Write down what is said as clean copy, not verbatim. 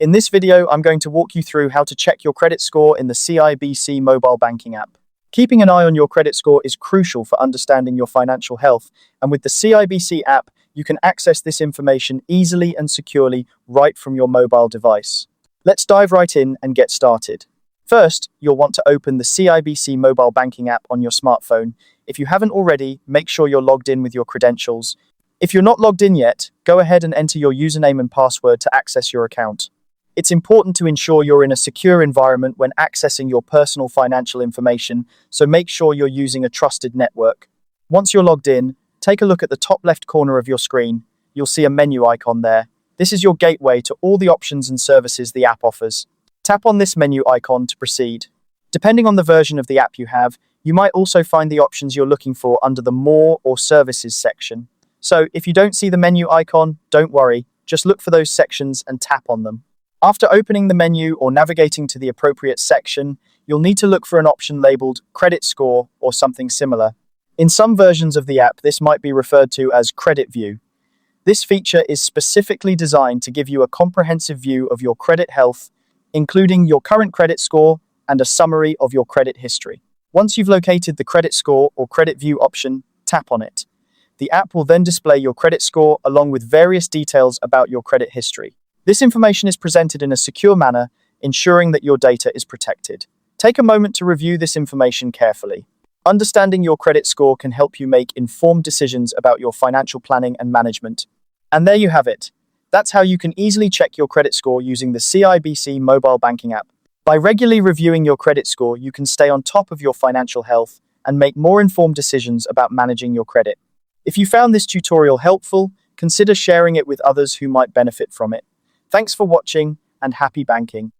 In this video, I'm going to walk you through how to check your credit score in the CIBC mobile banking app. Keeping an eye on your credit score is crucial for understanding your financial health, and with the CIBC app, you can access this information easily and securely right from your mobile device. Let's dive right in and get started. First, you'll want to open the CIBC mobile banking app on your smartphone. If you haven't already, make sure you're logged in with your credentials. If you're not logged in yet, go ahead and enter your username and password to access your account. It's important to ensure you're in a secure environment when accessing your personal financial information, so make sure you're using a trusted network. Once you're logged in, take a look at the top left corner of your screen. You'll see a menu icon there. This is your gateway to all the options and services the app offers. Tap on this menu icon to proceed. Depending on the version of the app you have, you might also find the options you're looking for under the More or Services section. So if you don't see the menu icon, don't worry, just look for those sections and tap on them. After opening the menu or navigating to the appropriate section, you'll need to look for an option labeled Credit Score or something similar. In some versions of the app, this might be referred to as Credit View. This feature is specifically designed to give you a comprehensive view of your credit health, including your current credit score and a summary of your credit history. Once you've located the Credit Score or Credit View option, tap on it. The app will then display your credit score along with various details about your credit history. This information is presented in a secure manner, ensuring that your data is protected. Take a moment to review this information carefully. Understanding your credit score can help you make informed decisions about your financial planning and management. And there you have it. That's how you can easily check your credit score using the CIBC mobile banking app. By regularly reviewing your credit score, you can stay on top of your financial health and make more informed decisions about managing your credit. If you found this tutorial helpful, consider sharing it with others who might benefit from it. Thanks for watching and happy banking.